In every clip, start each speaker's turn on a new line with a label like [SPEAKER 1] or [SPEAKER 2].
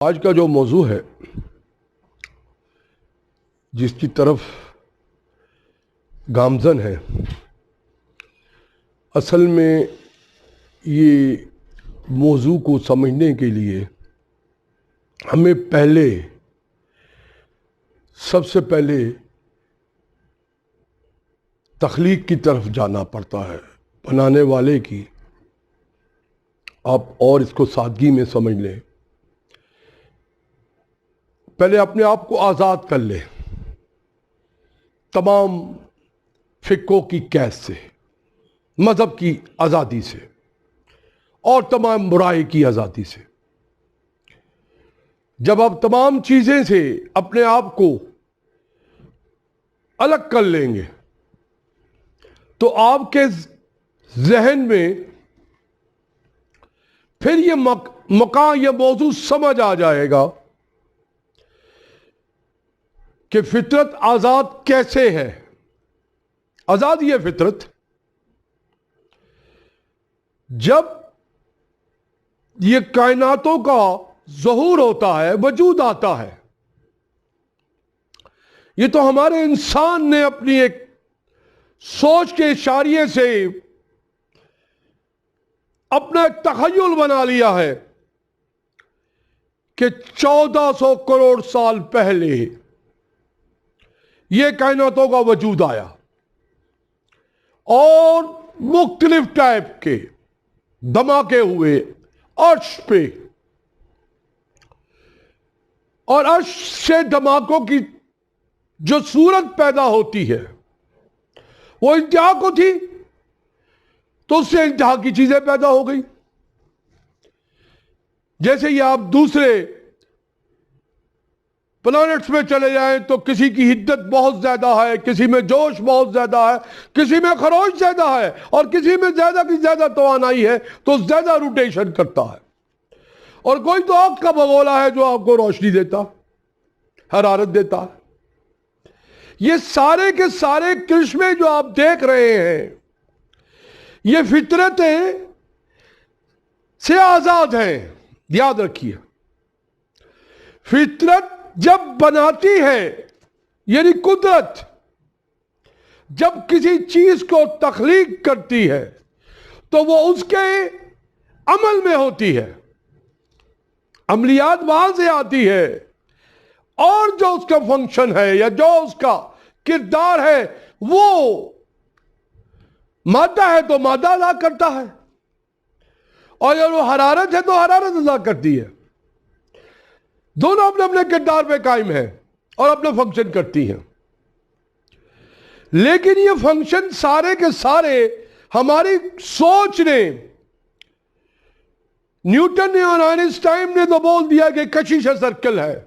[SPEAKER 1] آج کا جو موضوع ہے جس کی طرف گامزن ہے، اصل میں یہ موضوع کو سمجھنے کے لیے ہمیں سب سے پہلے تخلیق کی طرف جانا پڑتا ہے، بنانے والے کی۔ آپ اور اس کو سادگی میں سمجھ لیں، پہلے اپنے آپ کو آزاد کر لیں تمام فکروں کی قید سے، مذہب کی آزادی سے اور تمام برائی کی آزادی سے۔ جب آپ تمام چیزیں سے اپنے آپ کو الگ کر لیں گے تو آپ کے ذہن میں پھر یہ موضوع سمجھ آ جائے گا کہ فطرت آزاد کیسے ہے۔ آزاد یہ فطرت جب یہ کائناتوں کا ظہور ہوتا ہے، وجود آتا ہے۔ یہ تو ہمارے انسان نے اپنی ایک سوچ کے اشاریے سے اپنا ایک تخیل بنا لیا ہے کہ 1400 کروڑ سال پہلے یہ کائناتوں کا وجود آیا اور مختلف ٹائپ کے دھماکے ہوئے عرش پہ، اور عرش سے دھماکوں کی جو صورت پیدا ہوتی ہے وہ انتہا کو تھی، تو اس سے انتہا کی چیزیں پیدا ہو گئی۔ جیسے یہ آپ دوسرے پلانٹس میں چلے جائیں تو کسی کی حدت بہت زیادہ ہے، کسی میں جوش بہت زیادہ ہے، کسی میں خروش زیادہ ہے، اور کسی میں زیادہ کی زیادہ توانائی ہے تو زیادہ روٹیشن کرتا ہے، اور کوئی تو آگ کا بگولا ہے جو آپ کو روشنی دیتا، حرارت دیتا ہے۔ یہ سارے کے سارے کرشمے جو آپ دیکھ رہے ہیں یہ فطرتیں سے آزاد ہیں۔ یاد رکھیے، فطرت جب بناتی ہے، یعنی قدرت جب کسی چیز کو تخلیق کرتی ہے تو وہ اس کے عمل میں ہوتی ہے، عملیات وہاں سے آتی ہے، اور جو اس کا فنکشن ہے یا جو اس کا کردار ہے وہ مادہ ہے تو مادہ ادا کرتا ہے، اور اگر وہ حرارت ہے تو حرارت ادا کرتی ہے۔ دونوں اپنے اپنے کردار پہ قائم ہیں اور اپنا فنکشن کرتی ہیں، لیکن یہ فنکشن سارے کے سارے ہماری سوچ نے، نیوٹن نے اور آئنسٹائن نے تو بول دیا کہ کشش سرکل ہے،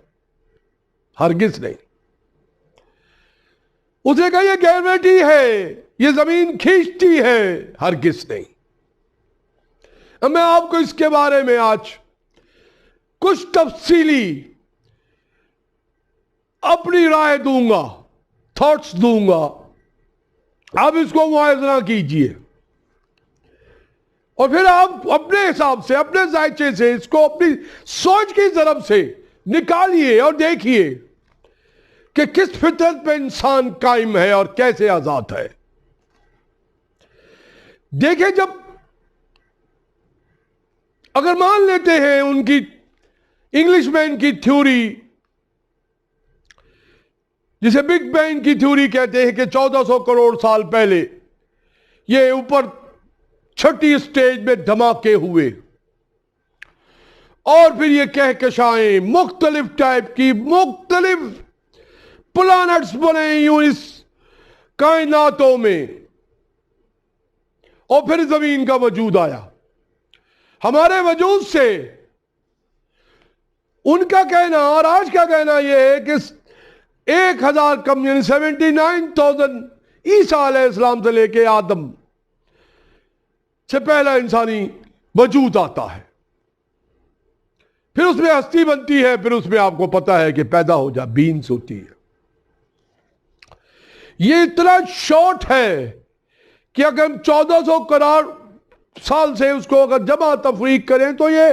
[SPEAKER 1] ہرگز نہیں۔ اس نے کہا یہ گریویٹی ہے، یہ زمین کھینچتی ہے، ہرگز نہیں۔ اب میں آپ کو اس کے بارے میں آج کچھ تفصیلی اپنی رائے دوں گا، تھاٹس دوں گا، آپ اس کو موازنہ کیجئے، اور پھر آپ اپنے حساب سے، اپنے ذائقے سے اس کو اپنی سوچ کی ضرب سے نکالیے اور دیکھیے کہ کس فطرت پہ انسان قائم ہے اور کیسے آزاد ہے۔ دیکھیں، جب اگر مان لیتے ہیں ان کی انگلش مین کی تھیوری، جسے بگ بینگ کی تھیوری کہتے ہیں، کہ 1400 کروڑ سال پہلے یہ اوپر چھٹی سٹیج میں دھماکے ہوئے، اور پھر یہ کہکشائیں مختلف ٹائپ کی، مختلف پلانٹس بنے یوں اس کائناتوں میں، اور پھر زمین کا وجود آیا۔ ہمارے وجود سے ان کا کہنا اور آج کا کہنا یہ ہے کہ 1000 کم، یعنی 79,000 عیسیٰ علیہ السلام سے لے کے آدم سے پہلا انسانی وجود آتا ہے، پھر اس میں ہستی بنتی ہے، پھر اس میں آپ کو پتا ہے کہ پیدا ہو جا بینز ہوتی ہے۔ یہ اتنا شارٹ ہے کہ اگر ہم 1400 کروڑ سال سے اس کو اگر جمع تفریق کریں تو یہ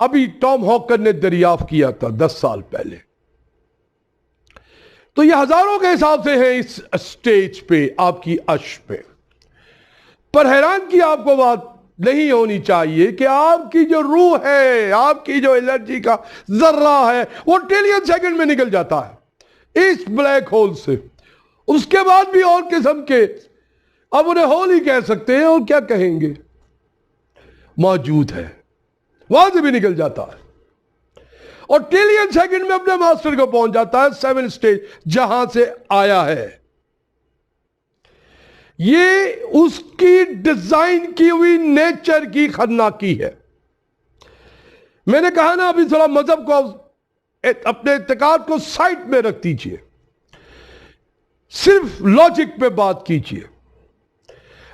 [SPEAKER 1] ابھی ٹام ہاکر نے دریافت کیا تھا 10 سال پہلے. تو یہ ہزاروں کے حساب سے ہیں اس اسٹیج پہ آپ کی عرش پہ. پر حیران کی آپ کو بات نہیں ہونی چاہیے کہ آپ کی جو روح ہے, آپ کی جو انرجی کا ذرہ ہے, وہ ٹریلین سیکنڈ میں نکل جاتا ہے اس بلیک ہول سے. اس کے بعد بھی اور قسم کے, اب انہیں ہول ہی کہہ سکتے ہیں اور کیا کہیں گے, موجود ہے, وہاں سے بھی نکل جاتا ہے اور ٹریلین سیکنڈ میں اپنے ماسٹر کو پہنچ جاتا ہے 7 سٹیج جہاں سے آیا ہے. یہ اس کی ڈیزائن کی ہوئی نیچر کی خطرناکی ہے. میں نے کہا نا ابھی تھوڑا مذہب کو اپنے اعتقاد کو سائٹ میں رکھ دیجئے, صرف لاجک پہ بات کیجئے.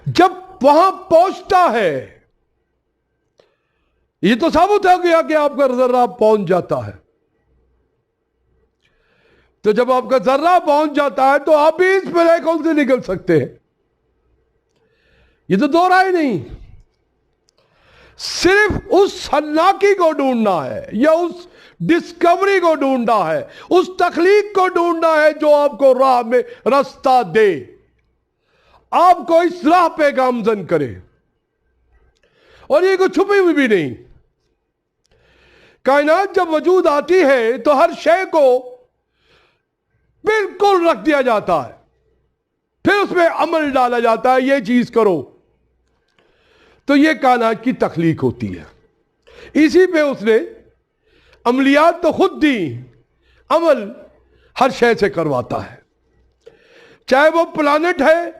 [SPEAKER 1] جب وہاں پہنچتا ہے, یہ تو ثابت ہو گیا کہ آپ کا ذرہ پہنچ جاتا ہے, تو جب آپ کا ذرہ پہنچ جاتا ہے تو آپ بھی اس بلیک ہول سے نکل سکتے ہیں. یہ تو دو رائے نہیں, صرف اس خطرناکی کو ڈھونڈنا ہے یا اس ڈسکوری کو ڈھونڈنا ہے, اس تخلیق کو ڈھونڈنا ہے جو آپ کو راہ میں راستہ دے, آپ کو اس راہ پہ گامزن کرے. اور یہ کوئی چھپی ہوئی بھی نہیں. کائنات جب وجود آتی ہے تو ہر شے کو بالکل رکھ دیا جاتا ہے, پھر اس میں عمل ڈالا جاتا ہے, یہ چیز کرو. تو یہ کائنات کی تخلیق ہوتی ہے. اسی پہ اس نے عملیات تو خود دی, عمل ہر شے سے کرواتا ہے. چاہے وہ پلانٹ ہے,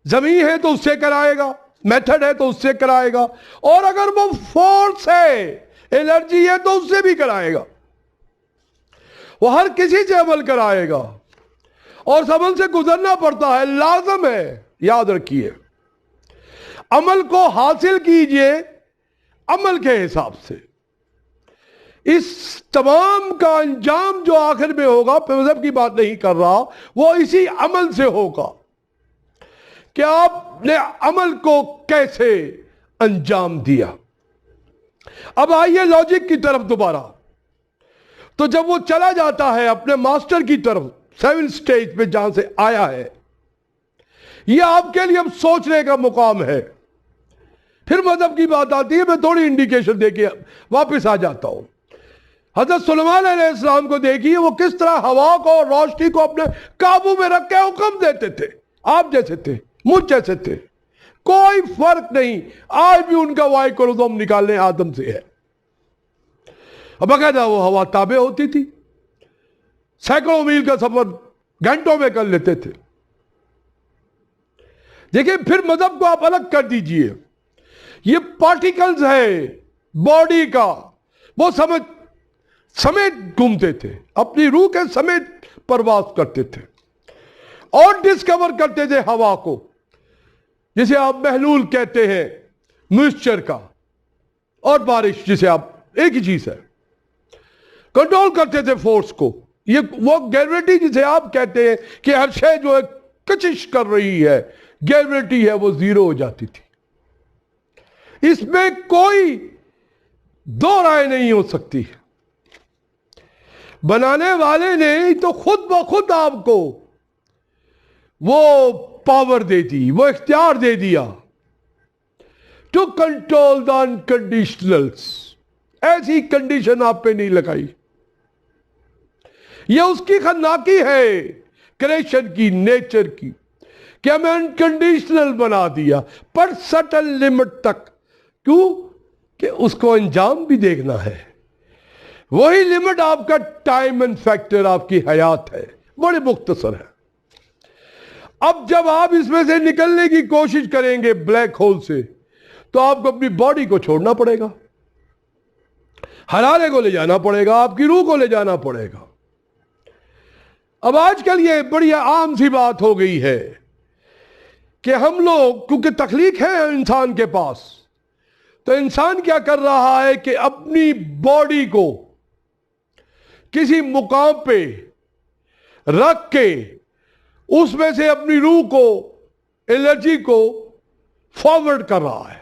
[SPEAKER 1] زمین ہے تو اس سے کرائے گا, میتھڈ ہے تو اس سے کرائے گا, اور اگر وہ فورس ہے, انرجی ہے تو اس سے بھی کرائے گا. وہ ہر کسی سے عمل کرائے گا, اور اس عمل سے گزرنا پڑتا ہے, لازم ہے. یاد رکھیے, عمل کو حاصل کیجئے عمل کے حساب سے. اس تمام کا انجام جو آخر میں ہوگا, پہ مذہب کی بات نہیں کر رہا, وہ اسی عمل سے ہوگا کہ آپ نے عمل کو کیسے انجام دیا. اب آئیے لاجک کی طرف دوبارہ. تو جب وہ چلا جاتا ہے اپنے ماسٹر کی طرف 7 سٹیج پہ جہاں سے آیا ہے, یہ آپ کے لیے اب سوچنے کا مقام ہے. پھر مذہب کی بات آتی ہے, میں تھوڑی انڈیکیشن دے کے واپس آ جاتا ہوں. حضرت سلیمان علیہ السلام کو دیکھیے, وہ کس طرح ہوا کو اور روشنی کو اپنے قابو میں رکھ کے حکم دیتے تھے. آپ جیسے تھے, مجھ جیسے تھے, کوئی فرق نہیں. آج بھی ان کا وائی کروموسوم نکالنے آدم سے ہے. اب باقاعدہ وہ ہوا تابع ہوتی تھی, سینکڑوں میل کا سفر گھنٹوں میں کر لیتے تھے. دیکھیں, پھر مذہب کو آپ الگ کر دیجئے. یہ پارٹیکلز ہے باڈی کا, وہ سمیت گھومتے تھے, اپنی روح کے سمیت پرواز کرتے تھے, اور ڈسکور کرتے تھے ہوا کو, جسے آپ محلول کہتے ہیں موئسچر کا, اور بارش جسے آپ, ایک ہی چیز ہے. کنٹرول کرتے تھے فورس کو. یہ وہ گریویٹی جسے آپ کہتے ہیں کہ ہر شے جو ہے کشش کر رہی ہے, گریویٹی ہے, وہ زیرو ہو جاتی تھی. اس میں کوئی دو رائے نہیں ہو سکتی. بنانے والے نے تو خود بخود آپ کو وہ پاور دے دی, وہ اختیار دے دیا ٹو کنٹرول دا انکنڈیشنلز. ایسی کنڈیشن آپ پہ نہیں لگائی. یہ اس کی خطرناکی ہے کریشن کی, نیچر کی, کہ ہمیں انکنڈیشنل بنا دیا پر سٹل لمٹ تک. کیوں کہ اس کو انجام بھی دیکھنا ہے. وہی لمٹ آپ کا ٹائم اینڈ فیکٹر, آپ کی حیات ہے, بڑے مختصر ہے. اب جب آپ اس میں سے نکلنے کی کوشش کریں گے بلیک ہول سے, تو آپ کو اپنی باڈی کو چھوڑنا پڑے گا, حرارے کو لے جانا پڑے گا, آپ کی روح کو لے جانا پڑے گا. اب آج کل یہ بڑی عام سی بات ہو گئی ہے کہ ہم لوگ, کیونکہ تخلیق ہے انسان کے پاس, تو انسان کیا کر رہا ہے کہ اپنی باڈی کو کسی مقام پہ رکھ کے اس میں سے اپنی روح کو, انرجی کو فارورڈ کر رہا ہے.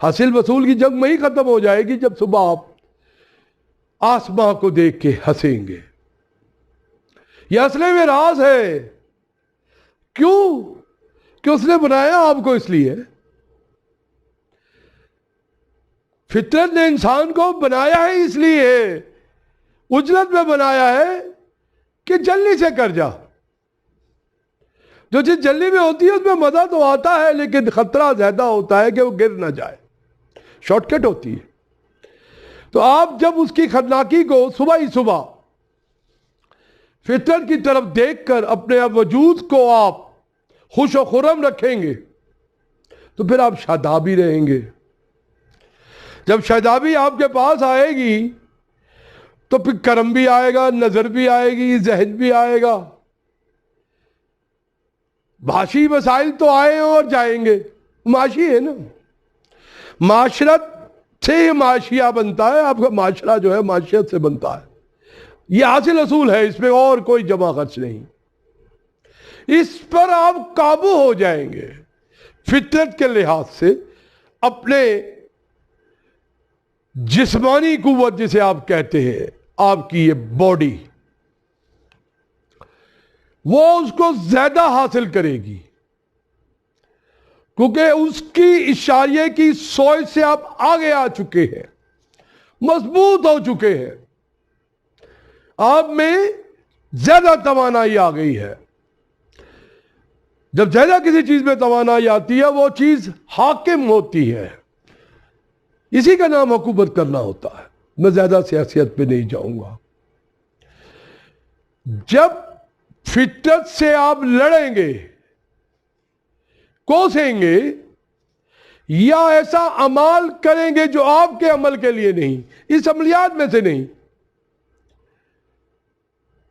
[SPEAKER 1] حاصل وصول کی جنگ میں ہی ختم ہو جائے گی جب صبح آپ آسماں کو دیکھ کے ہنسیں گے. یہ اصل میں راز ہے. کیوں کہ اس نے بنایا آپ کو اس لیے. فطرت نے انسان کو بنایا ہے اس لیے، اجلت میں بنایا ہے کہ جلدی سے کر جا. جو چیز جلدی میں ہوتی ہے اس میں مزہ تو آتا ہے، لیکن خطرہ زیادہ ہوتا ہے کہ وہ گر نہ جائے. شارٹ کٹ ہوتی ہے. تو آپ جب اس کی خطرناکی کو صبح ہی صبح فطرت کی طرف دیکھ کر اپنے وجود کو آپ خوش و خرم رکھیں گے تو پھر آپ شادابی رہیں گے. جب شادابی آپ کے پاس آئے گی تو پھر کرم بھی آئے گا، نظر بھی آئے گی، ذہن بھی آئے گا. معاشی مسائل تو آئے اور جائیں گے، معاشی ہے نا. معاشرت سے ہی معاشیہ بنتا ہے. آپ کا معاشرہ جو ہے معاشیت سے بنتا ہے. یہ حاصل اصول ہے، اس میں اور کوئی جمع خرچ نہیں. اس پر آپ قابو ہو جائیں گے فطرت کے لحاظ سے. اپنے جسمانی قوت جسے آپ کہتے ہیں، آپ کی یہ باڈی، وہ اس کو زیادہ حاصل کرے گی، کیونکہ اس کی اشاریے کی سوچ سے آپ آگے آ چکے ہیں، مضبوط ہو چکے ہیں. آپ میں زیادہ توانائی آ گئی ہے. جب زیادہ کسی چیز میں توانائی آتی ہے وہ چیز حاکم ہوتی ہے. اسی کا نام حکومت کرنا ہوتا ہے. میں زیادہ سیاست پہ نہیں جاؤں گا. جب فطرت سے آپ لڑیں گے، کوسیں گے، یا ایسا عمل کریں گے جو آپ کے عمل کے لیے نہیں، اس عملیات میں سے نہیں،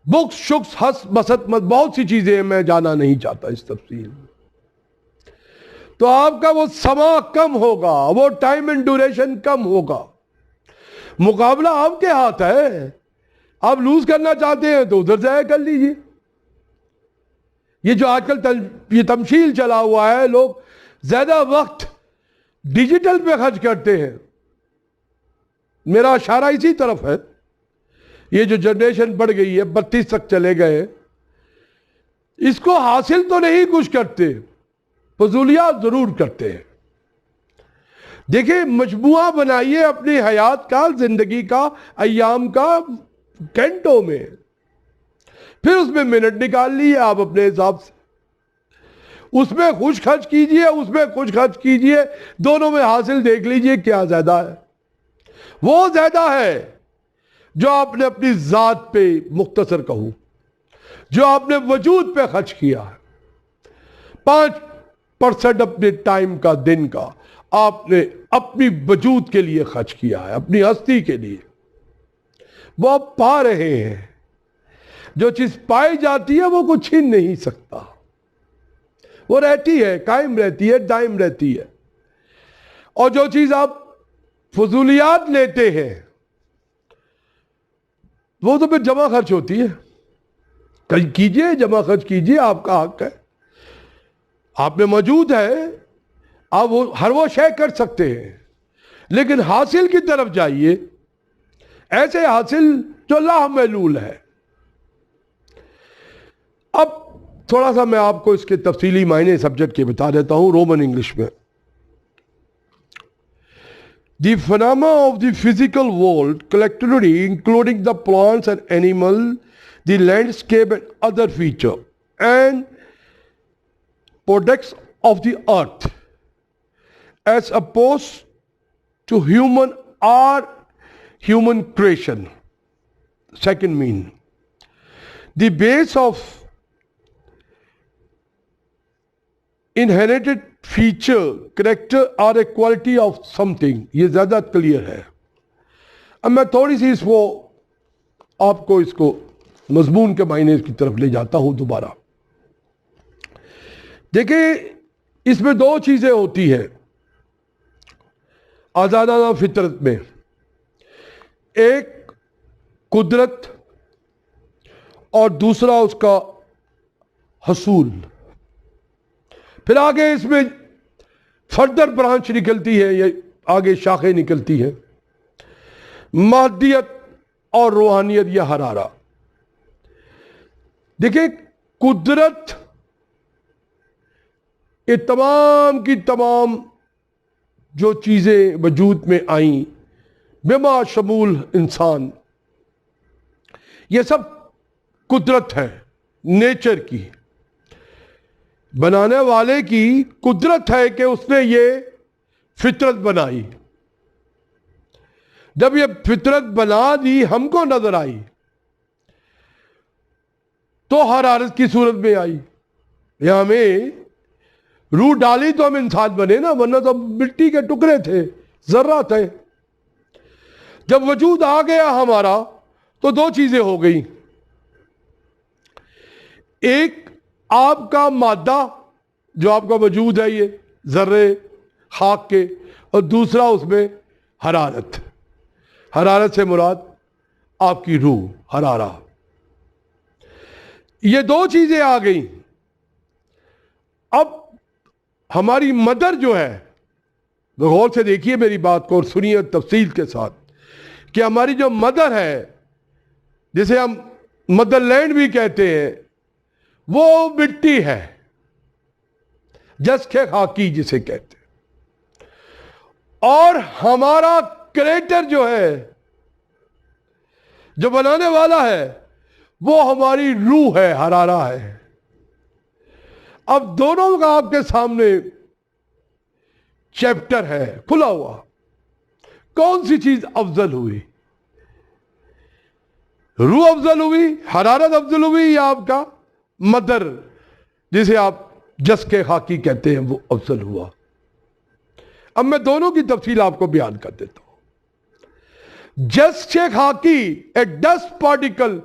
[SPEAKER 1] بخس شخص ہس بست مت بہت سی چیزیں ہیں، میں جانا نہیں چاہتا اس تفصیل میں. تو آپ کا وہ سما کم ہوگا، وہ ٹائم اینڈ ڈیوریشن کم ہوگا. مقابلہ آپ کے ہاتھ ہے. آپ لوز کرنا چاہتے ہیں تو ادھر سے کر لیجیے. یہ جو آج کل یہ تمثیل چلا ہوا ہے، لوگ زیادہ وقت ڈیجیٹل پہ خرچ کرتے ہیں. میرا اشارہ اسی طرف ہے. یہ جو جنریشن بڑھ گئی ہے، 32 تک چلے گئے، اس کو حاصل تو نہیں کچھ کرتے، فضولیات ضرور کرتے ہیں. دیکھیں، مجموعہ بنائیے اپنی حیات کا، زندگی کا، ایام کا، گھنٹوں میں، پھر اس میں منٹ نکال لیے آپ اپنے حساب سے. اس میں خوش خرچ کیجئے، اس میں خوش خرچ کیجئے، دونوں میں حاصل دیکھ لیجئے کیا زیادہ ہے. وہ زیادہ ہے جو آپ نے اپنی ذات پہ مختصر کہوں، جو آپ نے وجود پہ خرچ کیا ہے. 5% اپنے ٹائم کا، دن کا، آپ نے اپنی وجود کے لیے خرچ کیا ہے، اپنی ہستی کے لیے. وہ آپ پا رہے ہیں. جو چیز پائی جاتی ہے وہ کوئی چھین نہیں سکتا. وہ رہتی ہے، قائم رہتی ہے، دائم رہتی ہے. اور جو چیز آپ فضولیات لیتے ہیں وہ تو پھر جمع خرچ ہوتی ہے. کیجئے، جمع خرچ کیجئے، آپ کا حق ہے. آپ میں موجود ہے، آپ ہر وہ شے کر سکتے ہیں، لیکن حاصل کی طرف جائیے، ایسے حاصل جو لا معلول ہے. اب تھوڑا سا میں آپ کو اس کے تفصیلی معنی سبجیکٹ کے بتا دیتا ہوں رومن انگلش میں. The phenomena of the physical world collectively, including the plants and animals, the landscape and other features and products of the earth, as opposed to human or human creation. Second mean, the base of inherited feature, character or a quality of something. یہ زیادہ clear ہے. اب میں تھوڑی سی اس کو آپ کو اس کو مضمون کے معنی کی طرف لے جاتا ہوں دوبارہ. دیکھیں، اس میں دو چیزیں ہوتی ہیں آزادانہ فطرت میں. ایک قدرت اور دوسرا اس کا حصول. پھر آگے اس میں فردر برانچ نکلتی ہے، یہ آگے شاخیں نکلتی ہیں، مادیت اور روحانیت یا حرارہ. دیکھیں قدرت یہ تمام کی تمام جو چیزیں وجود میں آئیں بما شمول انسان، یہ سب قدرت ہے نیچر کی. بنانے والے کی قدرت ہے کہ اس نے یہ فطرت بنائی. جب یہ فطرت بنا دی ہم کو نظر آئی تو حرارت کی صورت میں آئی. یا ہمیں روح ڈالی تو ہم انسان بنے نا، ورنہ تو مٹی کے ٹکڑے تھے، ذرہ تھے. جب وجود آ گیا ہمارا تو دو چیزیں ہو گئی. ایک آپ کا مادہ جو آپ کا وجود ہے یہ ذرے خاک کے، اور دوسرا اس میں حرارت. حرارت سے مراد آپ کی روح حرارہ. یہ دو چیزیں آ گئیں. اب ہماری مدر جو ہے، غور سے دیکھیے میری بات کو اور سنیے تفصیل کے ساتھ، کہ ہماری جو مدر ہے جسے ہم مدر لینڈ بھی کہتے ہیں، وہ مٹی ہے، جس کے خاکی جسے کہتے ہیں. اور ہمارا کریٹر جو ہے، جو بنانے والا ہے، وہ ہماری روح ہے، حرارہ ہے. اب دونوں کا آپ کے سامنے چیپٹر ہے کھلا ہوا. کون سی چیز افضل ہوئی؟ روح افضل ہوئی، حرارت افضل ہوئی، یا آپ کا مدر جسے آپ جس کے خاکی کہتے ہیں وہ افضل ہوا؟ اب میں دونوں کی تفصیل آپ کو بیان کر دیتا ہوں. جس کے خاکی ایک ڈسٹ پارٹیکل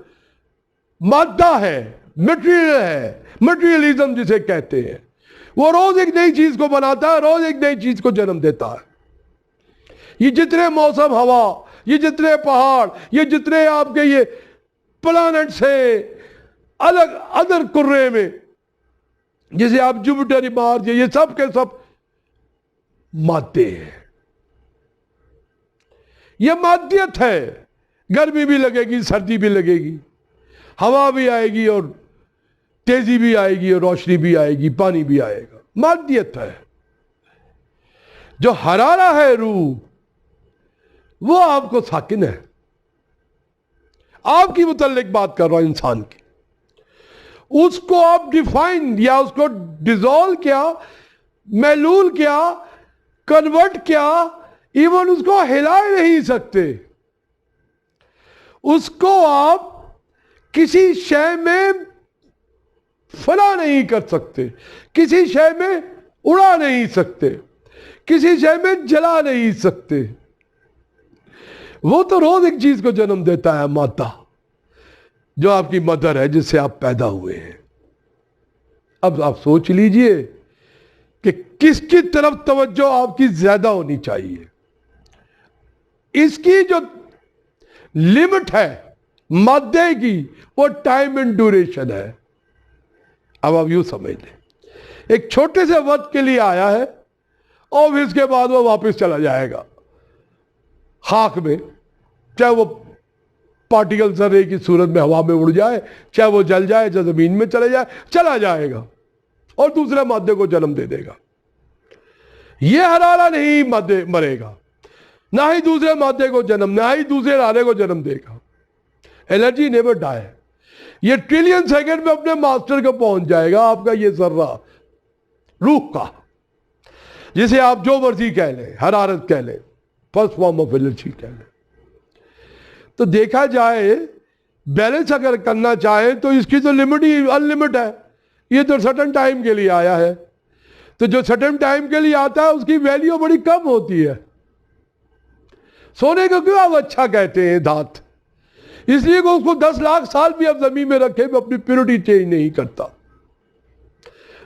[SPEAKER 1] مادہ ہے، مٹیریل ہے، مٹیریلزم جسے کہتے ہیں. وہ روز ایک نئی چیز کو بناتا ہے، روز ایک نئی چیز کو جنم دیتا ہے. یہ جتنے موسم ہوا، یہ جتنے پہاڑ، یہ جتنے آپ کے یہ پلانٹس ہیں الگ ادر کرے میں، جسے آپ جوپیٹر مارس، یہ سب کے سب مادے ہیں. یہ مادیت ہے. گرمی بھی لگے گی، سردی بھی لگے گی، ہوا بھی آئے گی اور تیزی بھی آئے گی اور روشنی بھی آئے گی، پانی بھی آئے گا. مادیت ہے. جو حرارہ ہے روح، وہ آپ کو ساکن ہے. آپ کی متعلق بات کر رہا ہوں، انسان کی. اس کو آپ ڈیفائن یا اس کو ڈیزولو کیا، محلول کیا، کنورٹ کیا، ایون اس کو ہلا نہیں سکتے. اس کو آپ کسی شے میں فنا نہیں کر سکتے، کسی شے میں اڑا نہیں سکتے، کسی شے میں جلا نہیں سکتے. وہ تو روز ایک چیز کو جنم دیتا ہے، مادہ جو آپ کی مدر ہے، جس سے آپ پیدا ہوئے ہیں. اب آپ سوچ لیجئے کہ کس کی طرف توجہ آپ کی زیادہ ہونی چاہیے. اس کی جو لمٹ ہے مادے کی، وہ ٹائم اینڈ ڈیوریشن ہے. اب آپ یوں سمجھ لیں، ایک چھوٹے سے وقت کے لیے آیا ہے اور اس کے بعد وہ واپس چلا جائے گا خاک میں، چاہے وہ پارٹیکل ذرے کی صورت میں ہوا میں اڑ جائے، چاہے وہ جل جائے، چاہے زمین میں چلے جائے، چلا جائے گا اور دوسرے مادے کو جنم دے دے گا. یہ حرارہ نہیں مرے گا، نہ ہی دوسرے مادے کو جنم، نہ ہی دوسرے حرارے کو جنم دے گا. الرجی نیور ڈائی. یہ ٹریلین سیکنڈ میں اپنے ماسٹر کو پہنچ جائے گا. آپ کا یہ ذرہ روح کا، جسے آپ جو مرضی کہہ لیں، حرارت کہہ لیں، فرسٹ فارم آف الرجی کہہ لیں. تو دیکھا جائے بیلنس اگر کرنا چاہیں تو اس کی تو لمٹ ہی انلمٹ ہے. یہ تو سٹن ٹائم کے لیے آیا ہے، تو جو سٹن ٹائم کے لیے آتا ہے اس کی ویلیو بڑی کم ہوتی ہے. سونے کو کیوں آپ اچھا کہتے ہیں دھات؟ اس لیے کہ اس کو 10 لاکھ سال بھی اب زمین میں رکھے وہ اپنی پیورٹی چینج نہیں کرتا.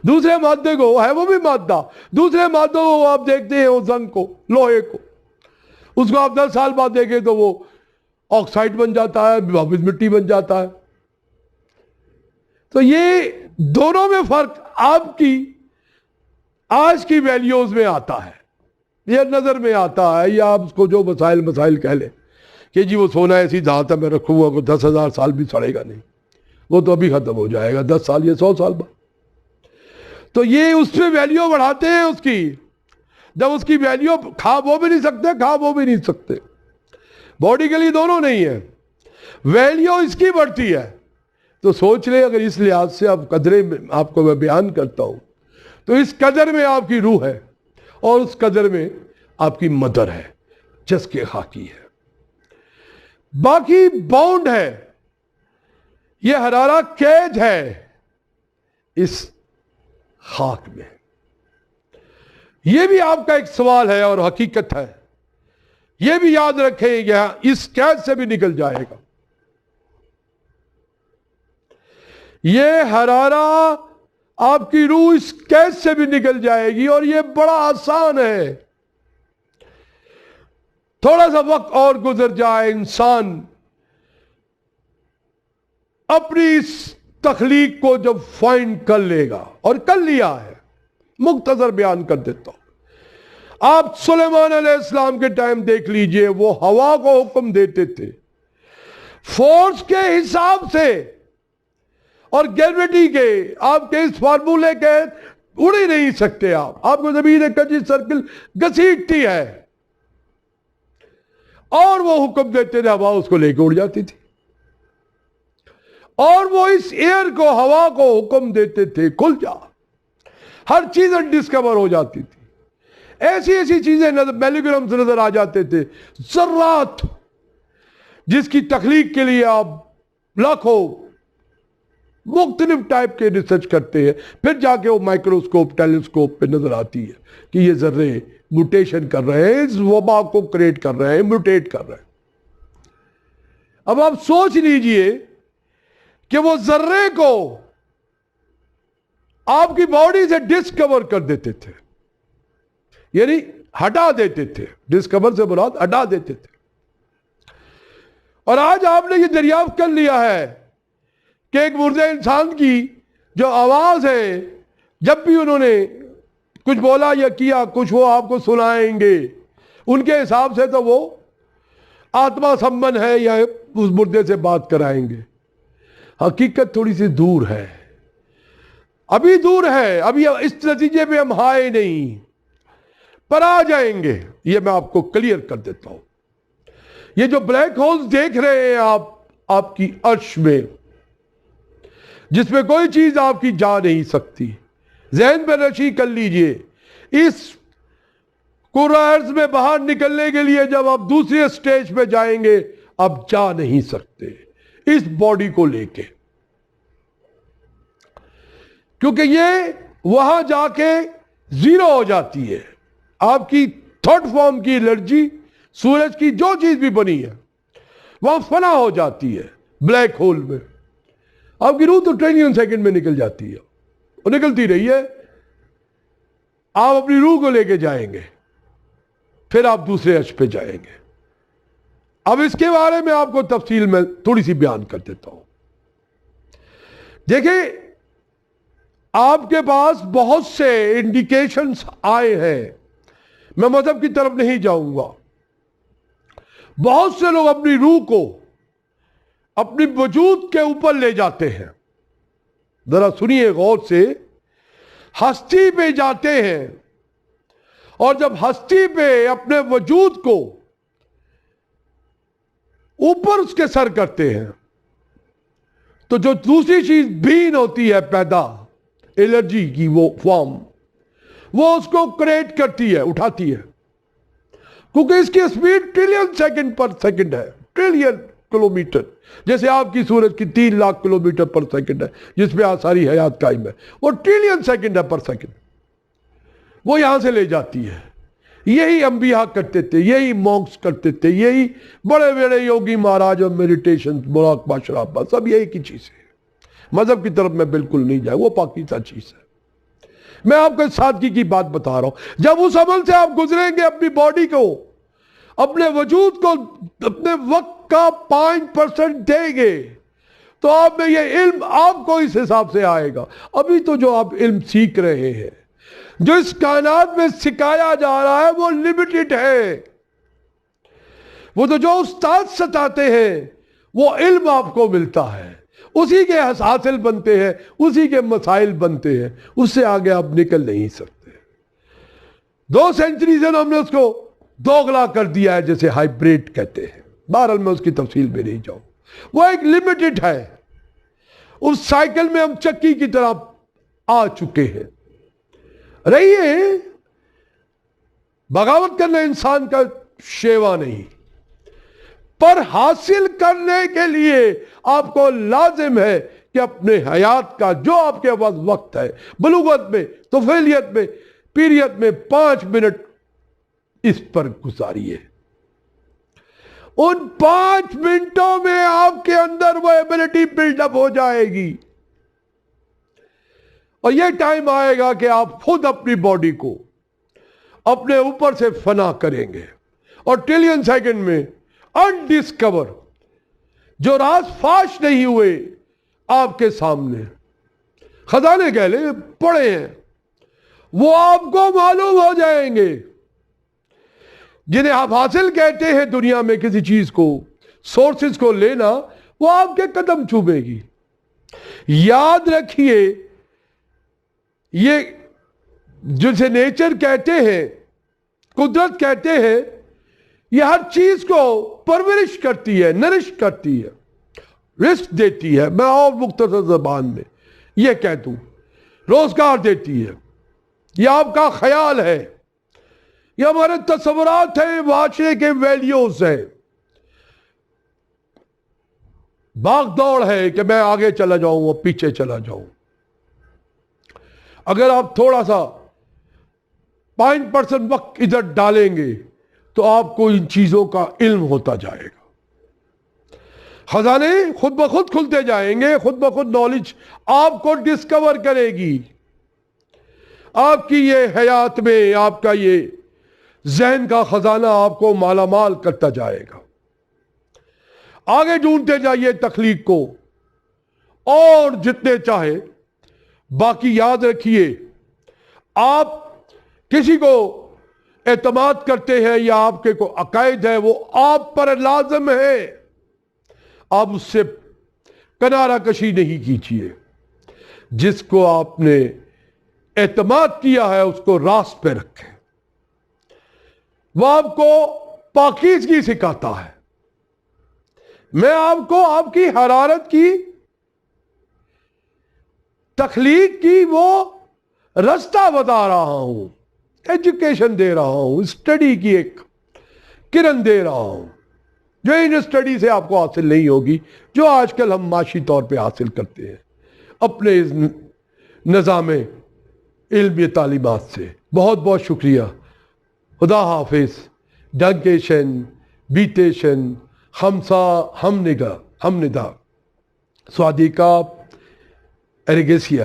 [SPEAKER 1] دوسرے مادے کو ہے وہ بھی مادہ، دوسرے مادوں کو آپ دیکھتے ہیں، وہ زنگ کو، لوہے کو، اس کو آپ 10 سال بعد دیکھیں تو وہ آکسائڈ بن جاتا ہے، واپس مٹی بن جاتا ہے. تو یہ دونوں میں فرق آپ کی آج کی ویلیوز میں آتا ہے. یہ نظر میں آتا ہے، یا آپ اس کو جو مسائل کہہ لیں کہ جی وہ سونا ایسی دھات میں رکھوں گا، 10,000 سال بھی سڑے گا نہیں، وہ تو ابھی ختم ہو جائے گا، 10 سال یا 100 سال بعد. تو یہ اس میں ویلیو بڑھاتے ہیں اس کی. جب اس کی ویلیو کھا وہ بھی نہیں سکتے، باڈی کے لیے دونوں نہیں ہے، ویلیو اس کی بڑھتی ہے. تو سوچ لیں اگر اس لحاظ سے آپ قدرے میں آپ کو میں بیان کرتا ہوں تو اس قدر میں آپ کی روح ہے اور اس قدر میں آپ کی مدر ہے، جس کے خاکی ہے. باقی باؤنڈ ہے، یہ حرارہ قید ہے اس خاک میں. یہ بھی آپ کا ایک سوال ہے اور حقیقت ہے، یہ بھی یاد رکھیں کہ اس قید سے بھی نکل جائے گا. یہ حرارہ آپ کی روح اس قید سے بھی نکل جائے گی، اور یہ بڑا آسان ہے. تھوڑا سا وقت اور گزر جائے، انسان اپنی اس تخلیق کو جب فائنڈ کر لے گا، اور کر لیا ہے. مختصر بیان کر دیتا ہوں. آپ سلیمان علیہ السلام کے ٹائم دیکھ لیجئے، وہ ہوا کو حکم دیتے تھے فورس کے حساب سے، اور گریویٹی کے آپ کے اس فارمولے کے اڑ ہی نہیں سکتے. آپ کو زمین کجی سرکل گھسیٹتی ہے، اور وہ حکم دیتے تھے، ہوا اس کو لے کے اڑ جاتی تھی. اور وہ اس ایئر کو، ہوا کو حکم دیتے تھے کھل جا، ہر چیز ڈسکور ہو جاتی تھی. ایسی چیزیں میلیگرامز نظر آ جاتے تھے، ذرات، جس کی تخلیق کے لیے آپ لاکھوں مختلف ٹائپ کے ریسرچ کرتے ہیں. پھر جا کے وہ مائکروسکوپ ٹیلیسکوپ پہ نظر آتی ہے کہ یہ ذرے موٹیشن کر رہے ہیں، اس وبا کو کریٹ کر رہے ہیں، موٹیٹ کر رہے ہیں. اب آپ سوچ لیجئے کہ وہ ذرے کو آپ کی باڈی سے ڈسکور کر دیتے تھے، یعنی ہٹا دیتے تھے. ڈسکور سے مراد ہٹا دیتے تھے. اور آج آپ نے یہ دریافت کر لیا ہے کہ ایک مردے انسان کی جو آواز ہے، جب بھی انہوں نے کچھ بولا یا کیا کچھ، وہ آپ کو سنائیں گے. ان کے حساب سے تو وہ آتما سمن ہے، یا اس مردے سے بات کرائیں گے. حقیقت تھوڑی سی دور ہے، ابھی دور ہے، ابھی اس نتیجے پہ ہم آئے نہیں، پر آ جائیں گے. یہ میں آپ کو کلیئر کر دیتا ہوں. یہ جو بلیک ہولز دیکھ رہے ہیں آپ کی عرش میں، جس میں کوئی چیز آپ کی جا نہیں سکتی، ذہن میں نشی کر لیجئے. اس کرۂ ارض میں باہر نکلنے کے لیے جب آپ دوسری اسٹیج پہ جائیں گے، آپ جا نہیں سکتے اس باڈی کو لے کے، کیونکہ یہ وہاں جا کے زیرو ہو جاتی ہے. آپ کی تھرڈ فارم کی انرجی، سورج کی جو چیز بھی بنی ہے، وہاں فنا ہو جاتی ہے بلیک ہول میں. آپ کی روح تو ٹریلین سیکنڈ میں نکل جاتی ہے، اور نکلتی رہی ہے. آپ اپنی روح کو لے کے جائیں گے، پھر آپ دوسرے عرش پہ جائیں گے. اب اس کے بارے میں آپ کو تفصیل میں تھوڑی سی بیان کر دیتا ہوں. دیکھیں، آپ کے پاس بہت سے انڈیکیشنز آئے ہیں، میں مذہب کی طرف نہیں جاؤں گا. بہت سے لوگ اپنی روح کو اپنی وجود کے اوپر لے جاتے ہیں. ذرا سنیے غور سے. ہستی پہ جاتے ہیں، اور جب ہستی پہ اپنے وجود کو اوپر اس کے سر کرتے ہیں، تو جو دوسری چیز بین ہوتی ہے پیدا، الرجی کی وہ فارم، وہ اس کو کریٹ کرتی ہے، اٹھاتی ہے. کیونکہ اس کی speed trillion second per second ہے، ٹریلین کلومیٹر. جیسے آپ کی سورج کی 3 لاکھ کلومیٹر پر سیکنڈ ہے، جس پہ ساری حیات قائم ہے، وہ ٹریلین سیکنڈ ہے پر سیکنڈ. وہ یہاں سے لے جاتی ہے. یہی انبیاء کرتے تھے، یہی مونکس کرتے تھے، یہی بڑے بڑے یوگی مہاراج اور میڈیٹیشن، مراقبہ، شرابہ، سب یہی کی چیز ہے. مذہب کی طرف میں بالکل نہیں جائے، وہ پاکیزہ چیز ہے. میں آپ کو سادگی کی بات بتا رہا ہوں. جب اس عمل سے آپ گزریں گے، اپنی باڈی کو، اپنے وجود کو، اپنے وقت کا 5% دیں گے، تو آپ میں یہ علم آپ کو اس حساب سے آئے گا. ابھی تو جو آپ علم سیکھ رہے ہیں، جو اس کائنات میں سکھایا جا رہا ہے وہ لمیٹڈ ہے. وہ تو جو استاد ستاتے ہیں وہ علم آپ کو ملتا ہے, اسی کے حاصل بنتے ہیں, اسی کے مسائل بنتے ہیں, اس سے آگے آپ نکل نہیں سکتے. 2 سینچری سے ہم نے اس کو دوگلا کر دیا ہے, جیسے ہائیبریڈ کہتے ہیں. بہرحال میں اس کی تفصیل میں نہیں جاؤں. وہ ایک لمیٹڈ ہے. اس سائیکل میں ہم چکی کی طرح آ چکے ہیں. رہیے, بغاوت کرنا انسان کا شیوا نہیں, پر حاصل کرنے کے لیے آپ کو لازم ہے کہ اپنے حیات کا جو آپ کے پاس وقت ہے, بلوغت میں, طفیلیت میں, پیریت میں 5 منٹ اس پر گزاریے. ان 5 منٹوں میں آپ کے اندر وہ ایبلٹی بلڈ اپ ہو جائے گی, اور یہ ٹائم آئے گا کہ آپ خود اپنی باڈی کو اپنے اوپر سے فنا کریں گے, اور ٹریلین سیکنڈ میں انڈسکور جو راز فاش نہیں ہوئے آپ کے سامنے, خزانے کہہ لیں پڑے ہیں, وہ آپ کو معلوم ہو جائیں گے. جنہیں آپ حاصل کہتے ہیں دنیا میں کسی چیز کو, سورسز کو لینا, وہ آپ کے قدم چومے گی. یاد رکھیے, یہ جسے نیچر کہتے ہیں, قدرت کہتے ہیں, یہ ہر چیز کو پرورش کرتی ہے, نرش کرتی ہے, رزق دیتی ہے. میں اور مختصر زبان میں یہ کہہ دوں, روزگار دیتی ہے. یہ آپ کا خیال ہے, یہ ہمارے تصورات ہیں, معاشرے کے ویلیوز ہیں. بھاگ دوڑ ہے کہ میں آگے چلا جاؤں اور پیچھے چلا جاؤں. اگر آپ تھوڑا سا 5% وقت ادھر ڈالیں گے تو آپ کو ان چیزوں کا علم ہوتا جائے گا. خزانے خود بخود کھلتے جائیں گے, خود بخود نالج آپ کو ڈسکور کرے گی. آپ کی یہ حیات میں آپ کا یہ ذہن کا خزانہ آپ کو مالا مال کرتا جائے گا. آگے ڈھونڈتے جائیے تخلیق کو, اور جتنے چاہے. باقی یاد رکھیے, آپ کسی کو اعتماد کرتے ہیں یا آپ کے کوئی عقائد ہے, وہ آپ پر لازم ہے. آپ اس سے کنارہ کشی نہیں کیجیے. جس کو آپ نے اعتماد کیا ہے اس کو راست پہ رکھیں. وہ آپ کو پاکیزگی سکھاتا ہے. میں آپ کو آپ کی حرارت کی, تخلیق کی وہ رستہ بتا رہا ہوں, ایجوکیشن دے رہا ہوں, اسٹڈی کی ایک کرن دے رہا ہوں, جو ان اسٹڈی سے آپ کو حاصل نہیں ہوگی, جو آج کل ہم معاشی طور پہ حاصل کرتے ہیں اپنے اس نظام علمی تعلیمات سے. بہت بہت شکریہ. خدا حافظ. ڈنکیشن بیتیشن خمسا ہم نگا ہم ندا سوادی کا ایریگیسیا.